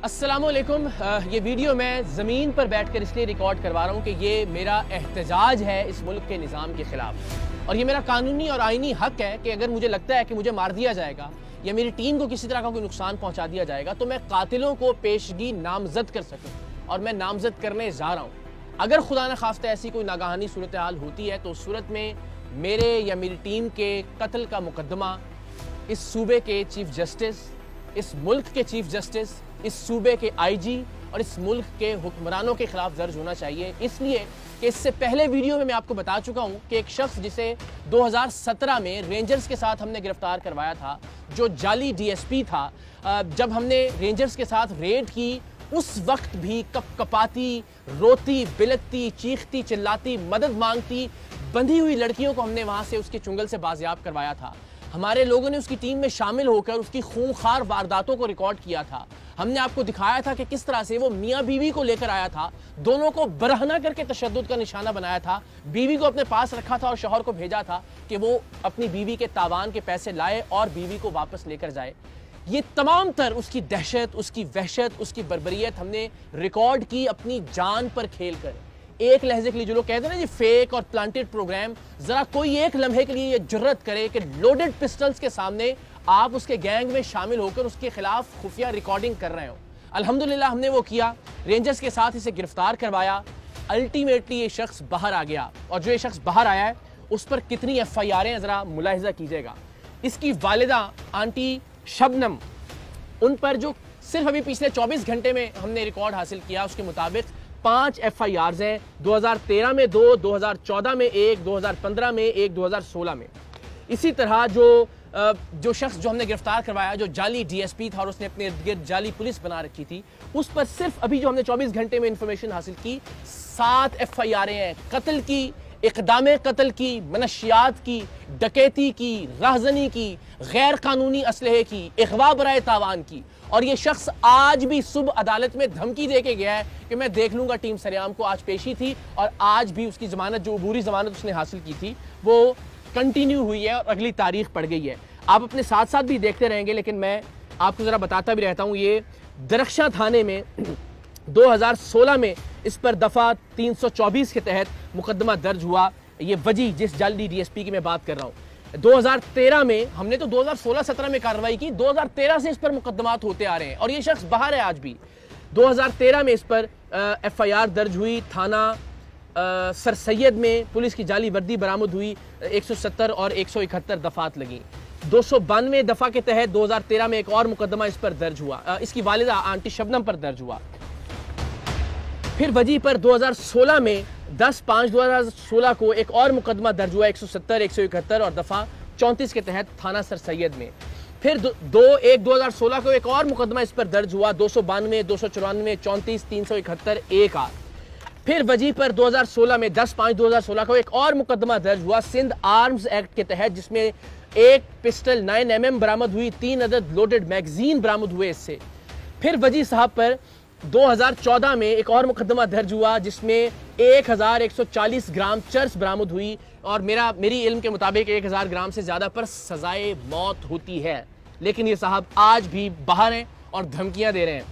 अस्सलामुअलैकुम। ये वीडियो मैं ज़मीन पर बैठकर इसलिए रिकॉर्ड करवा रहा हूँ कि ये मेरा एहतजाज है इस मुल्क के निज़ाम के ख़िलाफ़, और ये मेरा कानूनी और आईनी हक़ है कि अगर मुझे लगता है कि मुझे मार दिया जाएगा या मेरी टीम को किसी तरह का कोई नुकसान पहुँचा दिया जाएगा तो मैं कातिलों को पेशगी नामज़द कर सकूँ, और मैं नामज़द करने जा रहा हूँ। अगर खुदा न खास्ता ऐसी कोई नागहानी सूरत हाल होती है तो उस सूरत में मेरे या मेरी टीम के कत्ल का मुकदमा इस सूबे के चीफ जस्टिस, इस मुल्क के चीफ जस्टिस, इस सूबे के आईजी और इस मुल्क के हुक्मरानों के खिलाफ दर्ज होना चाहिए। इसलिए कि इससे पहले वीडियो में मैं आपको बता चुका हूं कि एक शख्स जिसे 2017 में रेंजर्स के साथ हमने गिरफ्तार करवाया था, जो जाली डीएसपी था, जब हमने रेंजर्स के साथ रेड की उस वक्त भी कपकपाती, रोती, बिलकती, चीखती, चिल्लाती, मदद मांगती बंधी हुई लड़कियों को हमने वहां से उसके चुंगल से बाजियाब करवाया था। हमारे लोगों ने उसकी टीम में शामिल होकर उसकी खूंखार वारदातों को रिकॉर्ड किया था। हमने आपको दिखाया था कि किस तरह से वो मियाँ बीवी को लेकर आया था, दोनों को बरहना करके तशद्दुद का निशाना बनाया था, बीवी को अपने पास रखा था और शौहर को भेजा था कि वो अपनी बीवी के तावान के पैसे लाए और बीवी को वापस लेकर जाए। ये तमाम तर उसकी दहशत, उसकी वहशत, उसकी बर्बरियत हमने रिकॉर्ड की अपनी जान पर खेल कर। एक लहजे के लिए जो लोग कहते हैं ना ये फेक और प्लांटेड प्रोग्राम, जरा कोई एक लम्हे के लिए ये जुर्रत करे कि लोडेड पिस्टल्स के सामने आप उसके गैंग में शामिल होकर उसके खिलाफ खुफिया रिकॉर्डिंग कर रहे हो। अल्हम्दुलिल्लाह हमने वो किया, रेंजर्स के साथ इसे गिरफ्तार करवाया। अल्टीमेटली ये शख्स बाहर आ गया, और जो ये शख्स बाहर आया है उस पर कितनी FIR जरा मुलाहिजा कीजिएगा। इसकी वालिदा आंटी शबनम, उन पर जो सिर्फ अभी पिछले 24 घंटे में हमने रिकॉर्ड हासिल किया उसके मुताबिक 5 FIRs हैं। 2013 में 2, 2014 में 1, 2015 में 1, 2016 में। इसी तरह जो शख्स जो हमने गिरफ्तार करवाया, जो जाली डीएसपी था और उसने अपने इर्द गिर्द जाली पुलिस बना रखी थी, उस पर सिर्फ अभी जो हमने 24 घंटे में इंफॉर्मेशन हासिल की 7 FIR हैं। कत्ल की, इक़दाम कत्ल की, मनशियात की, डकैती की, राहज़नी की, गैर कानूनी असलहे की, इग़वा बराए तावान की। और ये शख्स आज भी सुबह अदालत में धमकी दे के गया है कि मैं देख लूंगा टीम सरेआम को। आज पेशी थी और आज भी उसकी जमानत, जो अबूरी जमानत उसने हासिल की थी, वो कंटिन्यू हुई है और अगली तारीख पड़ गई है। आप अपने साथ साथ भी देखते रहेंगे, लेकिन मैं आपको ज़रा बताता भी रहता हूँ। ये दरख्शां थाने में 2016 में इस पर दफ़ा 324 के तहत मुकदमा दर्ज हुआ। ये वजी जिस जाली डीएसपी की मैं बात कर रहा हूँ, 2013 में हमने तो 2016-17 में कार्रवाई की, 2013 से इस पर मुकदमात होते आ रहे हैं और ये शख्स बाहर है आज भी। 2013 में इस पर FIR दर्ज हुई। थाना सर सैयद में पुलिस की जाली वर्दी बरामद हुई, 170 और 171 दफात लगी। 292 दफा के तहत 2013 में एक और मुकदमा इस पर दर्ज हुआ, इसकी वालिदा आंटी शबनम पर दर्ज हुआ। फिर वजी पर 2016 में 10/5/2016 को एक और मुकदमा दर्ज हुआ, 170, 171 और दफा 34 के तहत थाना सर सैयद में। फिर 2/1/2016 को एक और मुकदमा इस पर दर्ज हुआ, 292, 294, 34, 371 A। फिर वजी पर 2016 में 10/5/2016 को एक और मुकदमा दर्ज हुआ सिंध आर्म्स एक्ट के तहत, जिसमें एक पिस्टल 9mm बरामद हुई, 3 अदद लोडेड मैगजीन बरामद हुए इससे। फिर वजी साहब पर 2014 में एक और मुकदमा दर्ज हुआ जिसमें 1140 ग्राम चर्स बरामद हुई, और मेरी इल्म के मुताबिक 1000 ग्राम से ज़्यादा पर सजाए मौत होती है। लेकिन ये साहब आज भी बाहर हैं और धमकियां दे रहे हैं।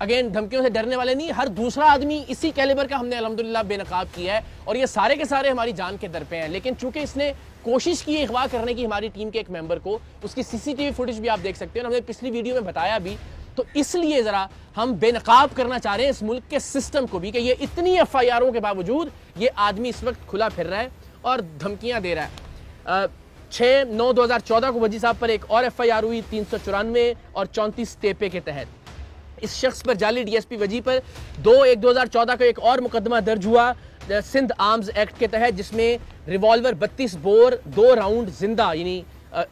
अगेन, धमकियों से डरने वाले नहीं, हर दूसरा आदमी इसी कैलिबर का हमने अल्हम्दुलिल्लाह बेनकाब किया है, और ये सारे के सारे हमारी जान के दर पे हैं। लेकिन चूंकि इसने कोशिश की अगवा करने की हमारी टीम के एक मेंबर को, उसकी CCTV फुटेज भी आप देख सकते हैं, हमने पिछली वीडियो में बताया भी, तो इसलिए ज़रा हम बेनकाब करना चाह रहे हैं इस मुल्क के सिस्टम को भी कि ये इतनी FIRों के बावजूद ये आदमी इस वक्त खुला फिर रहा है और धमकियाँ दे रहा है। 6/9/2014 को वजी साहब पर एक और FIR हुई, 394 और 34 तेपे के तहत। इस शख्स पर जाली डीएसपी वजी पर 2/1/2014 को एक और मुकदमा दर्ज हुआ सिंध आर्म्स एक्ट के तहत, जिसमें रिवॉल्वर 32 बोर 2 राउंड जिंदा यानी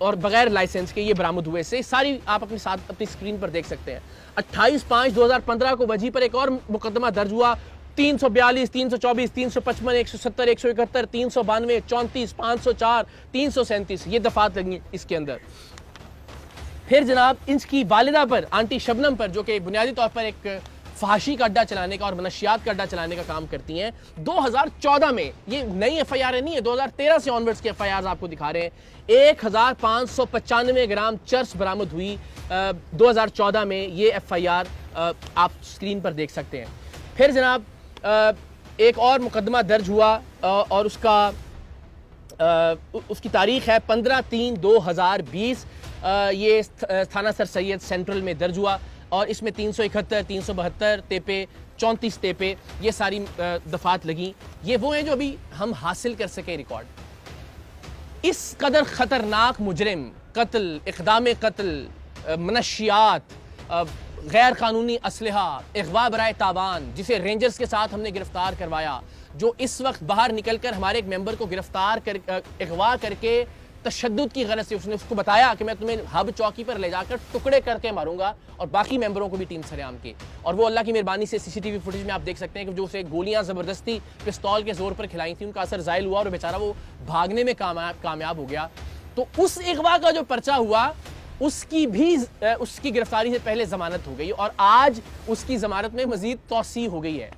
और बगैर लाइसेंस के ये बरामद हुए। से सारी आप अपने साथ अपनी स्क्रीन पर देख सकते हैं। 28/5/2015 को वजी पर एक और मुकदमा दर्ज हुआ, 342, 324, 355, 170, 171, 392, 34, 504, 337 ये दफात लगी इसके अंदर। फिर जनाब इसकी वालिदा पर, आंटी शबनम पर, जो कि बुनियादी तौर पर एक फहाशी का अड्डा चलाने का और मनशियात का अड्डा चलाने का काम करती हैं, 2014 में, ये नई FIR नहीं है, 2013 से ऑनवर्ड्स के FIRs आपको दिखा रहे हैं, 1595 ग्राम चर्स बरामद हुई 2014 में। ये FIR आप स्क्रीन पर देख सकते हैं। फिर जनाब एक और मुकदमा दर्ज हुआ और उसकी तारीख है 15/3/2020। ये थाना सर सैयद सेंट्रल में दर्ज हुआ और इसमें 371, 372 तेपे, 34 तेपे ये सारी दफात लगी। ये वो हैं जो अभी हम हासिल कर सके रिकॉर्ड। इस कदर ख़तरनाक मुजरिम, कत्ल, इक़दाम कत्ल, मनशियात, गैर कानूनी असलहा, अगवा बराए तावान, जिसे रेंजर्स के साथ हमने गिरफ्तार करवाया, जो इस वक्त बाहर निकल कर हमारे एक मेंबर को गिरफ्तार कर अगवा करके तशद्दुद की गरज से उसने उसको बताया कि मैं तुम्हें हब चौकी पर ले जाकर टुकड़े करके मारूंगा और बाकी मेंबरों को भी टीम सरेआम की। और वो अल्लाह की मेहरबानी से सीसीटीवी फुटेज में आप देख सकते हैं कि जो उसे गोलियां ज़बरदस्ती पिस्तौल के जोर पर खिलाई थी, उनका असर ज़ायल हुआ और बेचारा वो भागने में कामयाब हो गया। तो उस अगवा का जो पर्चा हुआ उसकी गिरफ्तारी से पहले जमानत हो गई और आज उसकी जमानत में मजीद तौसी हो गई है।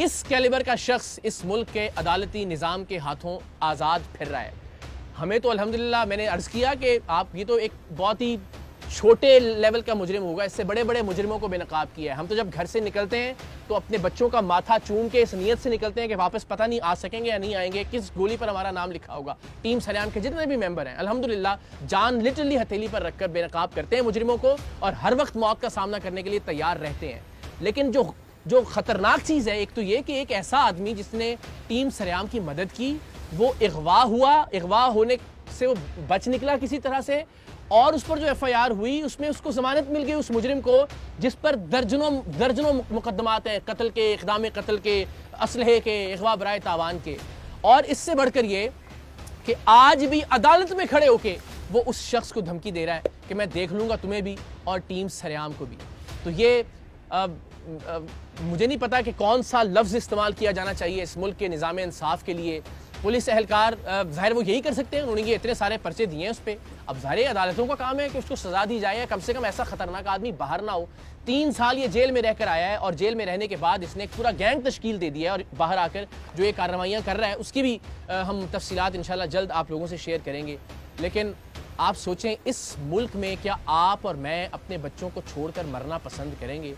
इस कैलिबर का शख्स इस मुल्क के अदालती निज़ाम के हाथों आज़ाद फिर रहा है। हमें तो अल्हम्दुलिल्लाह, मैंने अर्ज़ किया कि आप ये तो एक बहुत ही छोटे लेवल का मुजरिम होगा, इससे बड़े बड़े मुजरिमों को बेनकाब किया है। हम तो जब घर से निकलते हैं तो अपने बच्चों का माथा चूम के इस नीयत से निकलते हैं कि वापस पता नहीं आ सकेंगे या नहीं आएंगे, किस गोली पर हमारा नाम लिखा होगा। टीम सरेआम के जितने भी मेंबर हैं अल्हम्दुलिल्लाह जान लिटरली हथेली पर रखकर बेनकाब करते हैं मुजरिमों को और हर वक्त मौत का सामना करने के लिए तैयार रहते हैं। लेकिन जो खतरनाक चीज़ है, एक तो ये कि एक ऐसा आदमी जिसने टीम सरेआम की मदद की, वो अगवा हुआ, अगवा होने से वो बच निकला किसी तरह से, और उस पर जो FIR हुई उसमें उसको जमानत मिल गई उस मुजरिम को जिस पर दर्जनों मुकदमात हैं, कत्ल के, इक़दाम कत्ल के, असलहे के, अगवा बराए तावान के। और इससे बढ़कर ये कि आज भी अदालत में खड़े होके वो उस शख्स को धमकी दे रहा है कि मैं देख लूँगा तुम्हें भी और टीम सरेआम को भी। तो ये मुझे नहीं पता कि कौन सा लफ्ज़ इस्तेमाल किया जाना चाहिए इस मुल्क के निज़ाम इंसाफ के लिए। पुलिस एहलकार ज़ाहिर वो यही कर सकते हैं, उन्होंने ये इतने सारे पर्चे दिए हैं उस पर। अब ज़ाहिर अदालतों का काम है कि उसको सज़ा दी जाए, कम से कम ऐसा ख़तरनाक आदमी बाहर ना हो। 3 साल ये जेल में रहकर आया है और जेल में रहने के बाद इसने एक पूरा गैंग तश्कील दे दिया है और बाहर आकर जो ये कार्रवाइयाँ कर रहा है उसकी भी हम तफसीलात इंशाल्लाह जल्द आप लोगों से शेयर करेंगे। लेकिन आप सोचें, इस मुल्क में क्या आप और मैं अपने बच्चों को छोड़कर मरना पसंद करेंगे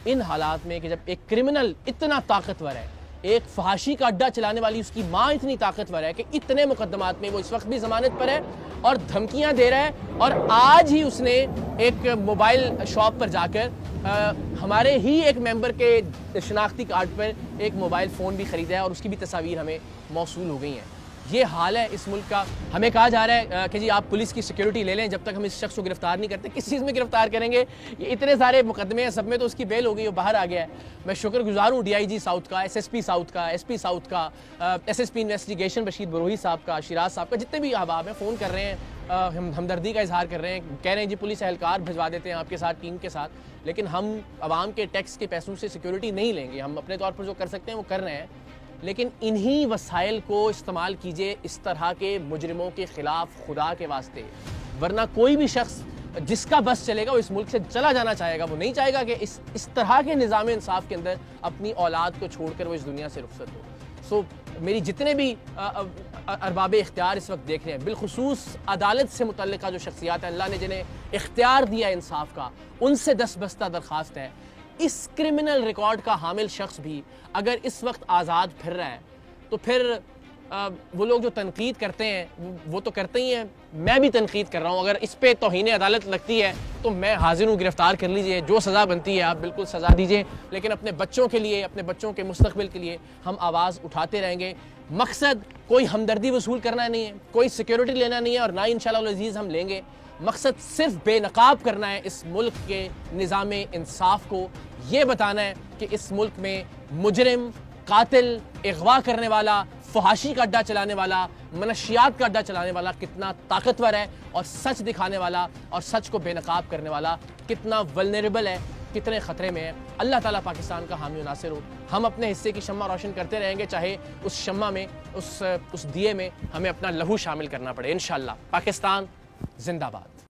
इन हालात में कि जब एक क्रिमिनल इतना ताकतवर है, एक फहाशी का अड्डा चलाने वाली उसकी माँ इतनी ताकतवर है कि इतने मुकदमात में वो इस वक्त भी जमानत पर है और धमकियां दे रहा है। और आज ही उसने एक मोबाइल शॉप पर जाकर हमारे ही एक मेंबर के शनाख्ती कार्ड पर एक मोबाइल फ़ोन भी ख़रीदा है और उसकी भी तस्वीर हमें मौसूल हो गई हैं। ये हाल है इस मुल्क का। हमें कहा जा रहा है कि जी आप पुलिस की सिक्योरिटी ले लें जब तक हम इस शख्स को गिरफ्तार नहीं करते। किस चीज़ में गिरफ्तार करेंगे? ये इतने सारे मुकदमे हैं, सब में तो उसकी बेल हो गई, वो बाहर आ गया है। मैं शुक्रगुजार हूँ DIG साउथ का, SSP साउथ का, SP साउथ का, SSP इन्वेस्टिगेशन रशीद बरोही साहब का, शिराज साहब का, जितने भी अहबाब हैं फ़ोन कर रहे हैं, हमदर्दी का इजहार कर रहे हैं, कह रहे हैं जी पुलिस एहलकार भिजवा देते हैं आपके साथ, टीम के साथ। लेकिन हम आवाम के टैक्स के पैसों से सिक्योरिटी नहीं लेंगे। हम अपने तौर पर जो कर सकते हैं वो कर रहे हैं, लेकिन इन्हीं वसाइल को इस्तेमाल कीजिए इस तरह के मुजरिमों के ख़िलाफ़ खुदा के वास्ते। वरना कोई भी शख्स जिसका बस चलेगा वो इस मुल्क से चला जाना चाहेगा। वो नहीं चाहेगा कि इस तरह के निज़ाम इंसाफ के अंदर अपनी औलाद को छोड़कर वो इस दुनिया से रुखसत हो। सो मेरी जितने भी अरबाब इख्तियार इस वक्त देख रहे हैं, बिलखुसूस अदालत से मुतल्लिका जो शख्सियात हैं, अल्लाह ने जिन्हें इख्तियार दिया इंसाफ का, उनसे दस्तबस्ता दरख्वास्त है, इस क्रिमिनल रिकॉर्ड का हामिल शख्स भी अगर इस वक्त आज़ाद फिर रहा है तो फिर वो लोग जो तनकीद करते हैं वो तो करते ही हैं, मैं भी तनकीद कर रहा हूँ। अगर इस पे तौहीन अदालत लगती है तो मैं हाजिर हूँ, गिरफ्तार कर लीजिए, जो सज़ा बनती है आप बिल्कुल सज़ा दीजिए। लेकिन अपने बच्चों के लिए, अपने बच्चों के मुस्तकबिल के लिए हम आवाज़ उठाते रहेंगे। मकसद कोई हमदर्दी वसूल करना नहीं है, कोई सिक्योरिटी लेना नहीं है और ना ही इंशाअल्लाह अज़ीज़ हम लेंगे। मकसद सिर्फ बेनकाब करना है इस मुल्क के निज़ाम इंसाफ को। ये बताना है कि इस मुल्क में मुजरिम, कातिल, अगवा करने वाला, फहाशी का अड्डा चलाने वाला, मनशियात का अड्डा चलाने वाला कितना ताकतवर है और सच दिखाने वाला और सच को बेनकाब करने वाला कितना वल्नरेबल है, कितने ख़तरे में है। अल्लाह ताला पाकिस्तान का हामी नासिर हो। हम अपने हिस्से की शम्मा रोशन करते रहेंगे, चाहे उस शम्मा में, उस दिए में हमें अपना लहू शामिल करना पड़े। इंशाअल्लाह। पाकिस्तान जिंदाबाद।